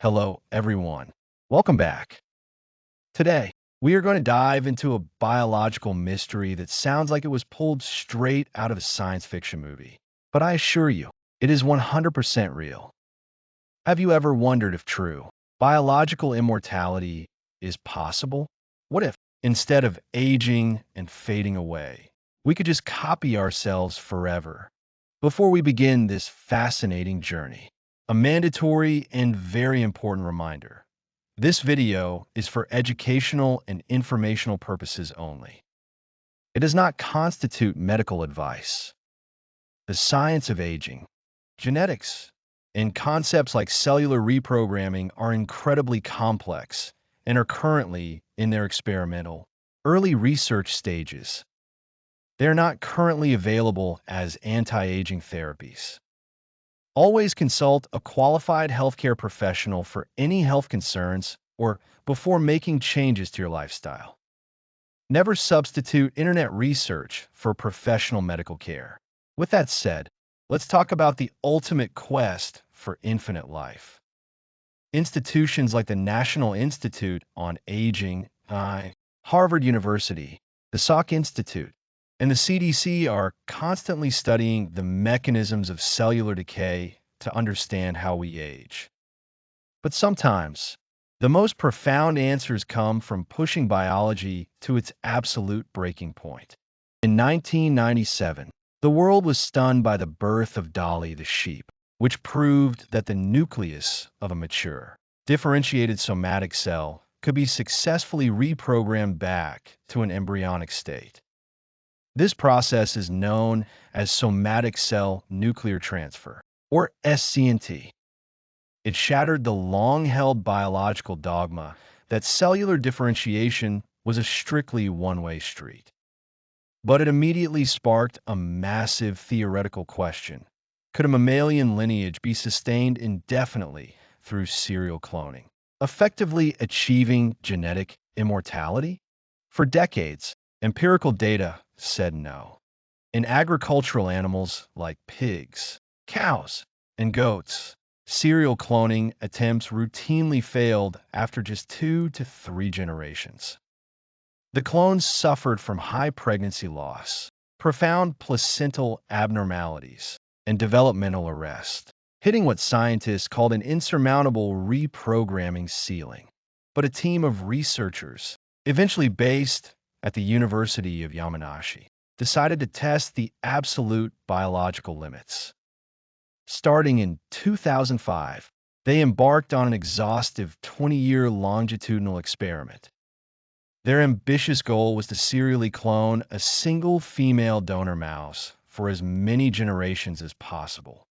Hello, everyone. Welcome back. Today, we are going to dive into a biological mystery that sounds like it was pulled straight out of a science fiction movie. But I assure you, it is 100% real. Have you ever wondered if true, biological immortality is possible? What if, instead of aging and fading away, we could just copy ourselves forever? Before we begin this fascinating journey, a mandatory and very important reminder. This video is for educational and informational purposes only. It does not constitute medical advice. The science of aging, genetics, and concepts like cellular reprogramming are incredibly complex and are currently in their experimental, early research stages. They are not currently available as anti-aging therapies. Always consult a qualified healthcare professional for any health concerns or before making changes to your lifestyle. Never substitute internet research for professional medical care. With that said, let's talk about the ultimate quest for infinite life. Institutions like the National Institute on Aging, Harvard University, the Salk Institute, and the CDC are constantly studying the mechanisms of cellular decay to understand how we age. But sometimes, the most profound answers come from pushing biology to its absolute breaking point. In 1997, the world was stunned by the birth of Dolly the sheep, which proved that the nucleus of a mature, differentiated somatic cell could be successfully reprogrammed back to an embryonic state. This process is known as somatic cell nuclear transfer, or SCNT. It shattered the long-held biological dogma that cellular differentiation was a strictly one-way street. But it immediately sparked a massive theoretical question. Could a mammalian lineage be sustained indefinitely through serial cloning, effectively achieving genetic immortality? For decades, empirical data said no. In agricultural animals like pigs, cows, and goats, serial cloning attempts routinely failed after just 2 to 3 generations. The clones suffered from high pregnancy loss, profound placental abnormalities, and developmental arrest, hitting what scientists called an insurmountable reprogramming ceiling. But a team of researchers, eventually based at the University of Yamanashi, decided to test the absolute biological limits. Starting in 2005, they embarked on an exhaustive 20-year longitudinal experiment. Their ambitious goal was to serially clone a single female donor mouse for as many generations as possible.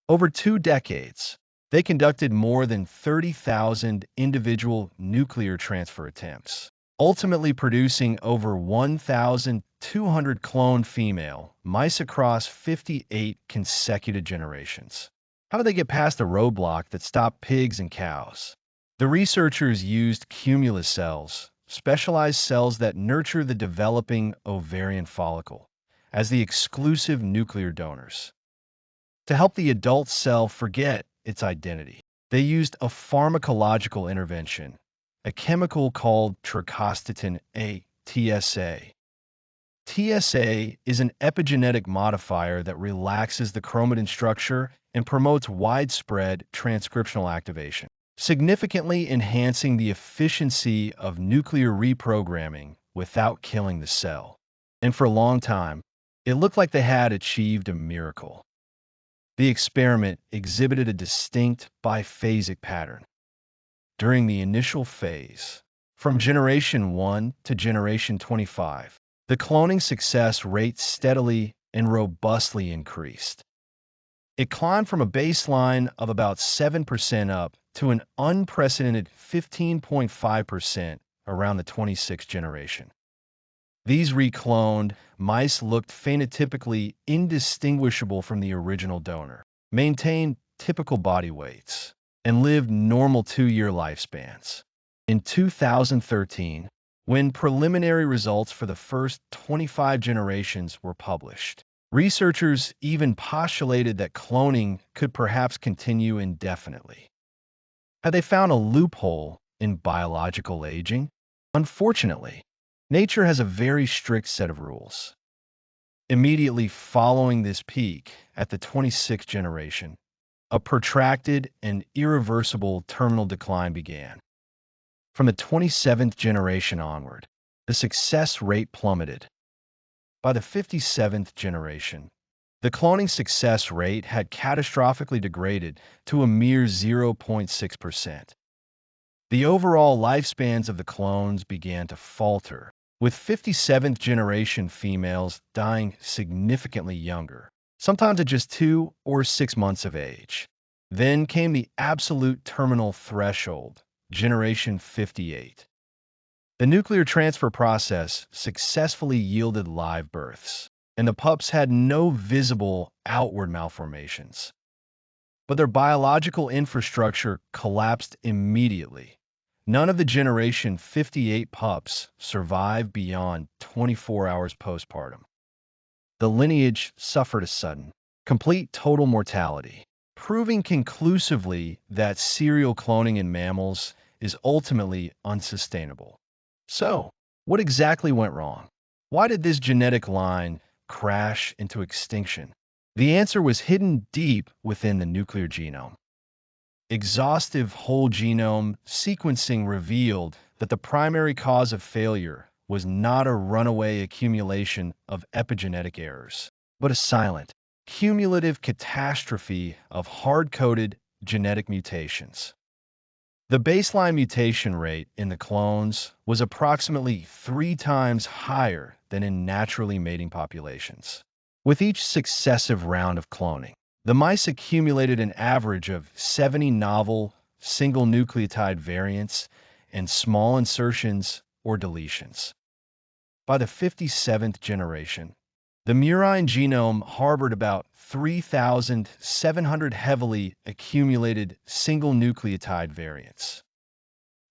Over 2 decades, they conducted more than 30,000 individual nuclear transfer attempts, ultimately producing over 1,200 cloned female mice across 58 consecutive generations. How did they get past a roadblock that stopped pigs and cows? The researchers used cumulus cells, specialized cells that nurture the developing ovarian follicle, as the exclusive nuclear donors. To help the adult cell forget its identity, they used a pharmacological intervention, a chemical called trichostatin A, TSA. TSA is an epigenetic modifier that relaxes the chromatin structure and promotes widespread transcriptional activation, significantly enhancing the efficiency of nuclear reprogramming without killing the cell. And for a long time, it looked like they had achieved a miracle. The experiment exhibited a distinct biphasic pattern. During the initial phase, from generation 1 to generation 25, the cloning success rate steadily and robustly increased. It climbed from a baseline of about 7% up to an unprecedented 15.5% around the 26th generation. These recloned mice looked phenotypically indistinguishable from the original donor, maintained typical body weights, and lived normal 2-year lifespans. In 2013, when preliminary results for the first 25 generations were published, researchers even postulated that cloning could perhaps continue indefinitely. Had they found a loophole in biological aging? Unfortunately, nature has a very strict set of rules. Immediately following this peak, at the 26th generation, a protracted and irreversible terminal decline began. From the 27th generation onward, the success rate plummeted. By the 57th generation, the cloning success rate had catastrophically degraded to a mere 0.6%. The overall lifespans of the clones began to falter, with 57th generation females dying significantly younger, sometimes at just 2 or 6 months of age. Then came the absolute terminal threshold, generation 58. The nuclear transfer process successfully yielded live births, and the pups had no visible outward malformations. But their biological infrastructure collapsed immediately. None of the Generation 58 pups survived beyond 24 hours postpartum. The lineage suffered a sudden, complete total mortality, proving conclusively that serial cloning in mammals is ultimately unsustainable. So, what exactly went wrong? Why did this genetic line crash into extinction? The answer was hidden deep within the nuclear genome. Exhaustive whole genome sequencing revealed that the primary cause of failure was not a runaway accumulation of epigenetic errors, but a silent, cumulative catastrophe of hard-coded genetic mutations. The baseline mutation rate in the clones was approximately 3 times higher than in naturally mating populations. With each successive round of cloning, the mice accumulated an average of 70 novel single nucleotide variants and small insertions or deletions. By the 57th generation, the murine genome harbored about 3,700 heavily accumulated single nucleotide variants.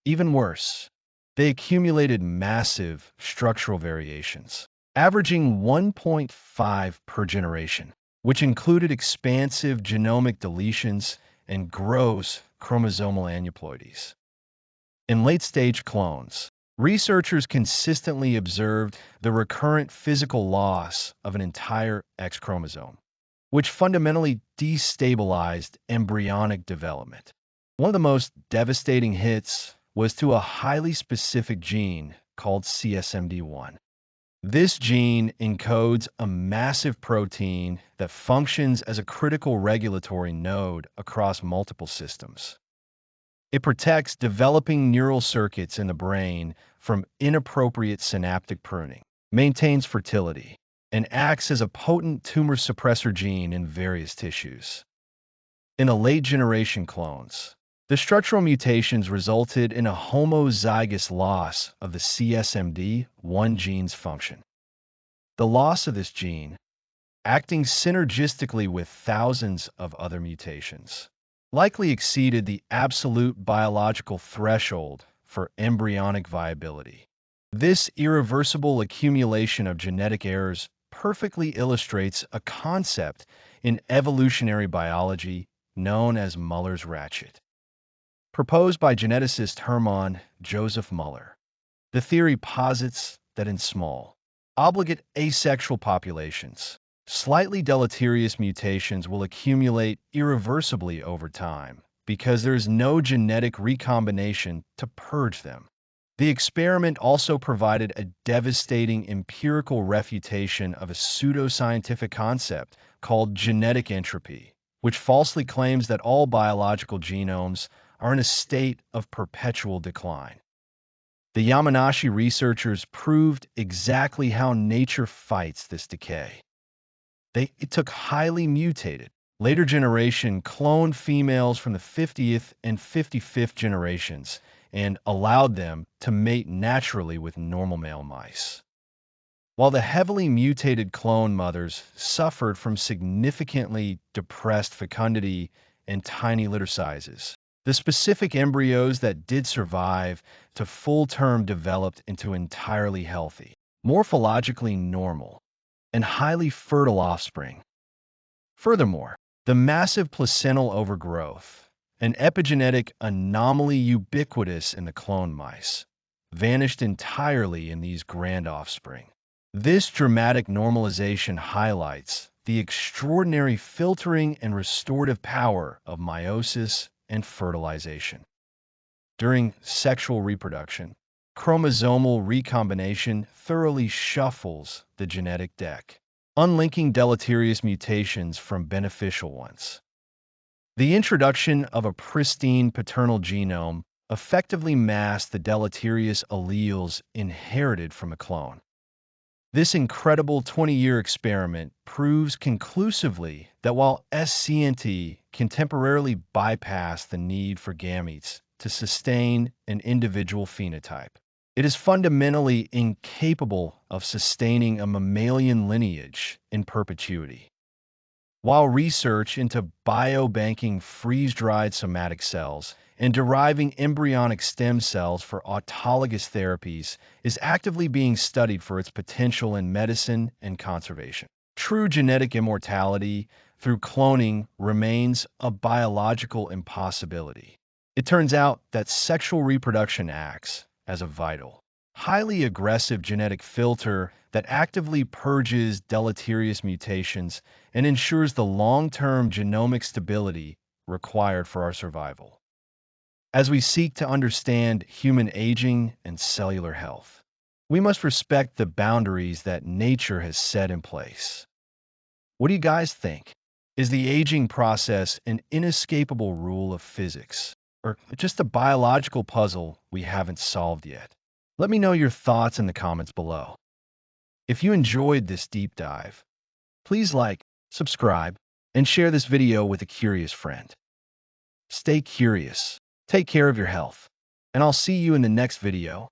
Even worse, they accumulated massive structural variations, averaging 1.5 per generation, which included expansive genomic deletions and gross chromosomal aneuploidies. In late-stage clones, researchers consistently observed the recurrent physical loss of an entire X chromosome, which fundamentally destabilized embryonic development. One of the most devastating hits was to a highly specific gene called CSMD1. This gene encodes a massive protein that functions as a critical regulatory node across multiple systems. It protects developing neural circuits in the brain from inappropriate synaptic pruning, maintains fertility, and acts as a potent tumor suppressor gene in various tissues. In the late generation clones, the structural mutations resulted in a homozygous loss of the CSMD1 gene's function. The loss of this gene, acting synergistically with thousands of other mutations, likely exceeded the absolute biological threshold for embryonic viability. This irreversible accumulation of genetic errors perfectly illustrates a concept in evolutionary biology known as Muller's ratchet. Proposed by geneticist Hermann Joseph Muller, the theory posits that in small, obligate asexual populations, slightly deleterious mutations will accumulate irreversibly over time because there is no genetic recombination to purge them. The experiment also provided a devastating empirical refutation of a pseudoscientific concept called genetic entropy, which falsely claims that all biological genomes are in a state of perpetual decline. The Yamanashi researchers proved exactly how nature fights this decay. It took highly mutated, later generation cloned females from the 50th and 55th generations and allowed them to mate naturally with normal male mice. While the heavily mutated clone mothers suffered from significantly depressed fecundity and tiny litter sizes, the specific embryos that did survive to full term developed into entirely healthy, morphologically normal, and highly fertile offspring. Furthermore, the massive placental overgrowth an epigenetic anomaly ubiquitous in the clone mice, vanished entirely in these grand offspring. This dramatic normalization highlights the extraordinary filtering and restorative power of meiosis and fertilization. During sexual reproduction, chromosomal recombination thoroughly shuffles the genetic deck, unlinking deleterious mutations from beneficial ones. The introduction of a pristine paternal genome effectively masks the deleterious alleles inherited from a clone. This incredible 20-year experiment proves conclusively that while SCNT can temporarily bypass the need for gametes to sustain an individual phenotype, it is fundamentally incapable of sustaining a mammalian lineage in perpetuity. While research into biobanking freeze-dried somatic cells and deriving embryonic stem cells for autologous therapies is actively being studied for its potential in medicine and conservation. True genetic immortality through cloning remains a biological impossibility. It turns out that sexual reproduction acts as a vital, highly aggressive genetic filter that actively purges deleterious mutations and ensures the long-term genomic stability required for our survival. As we seek to understand human aging and cellular health, we must respect the boundaries that nature has set in place. What do you guys think? Is the aging process an inescapable rule of physics, or just a biological puzzle we haven't solved yet? Let me know your thoughts in the comments below. If you enjoyed this deep dive, please like, subscribe, and share this video with a curious friend. Stay curious, take care of your health, and I'll see you in the next video.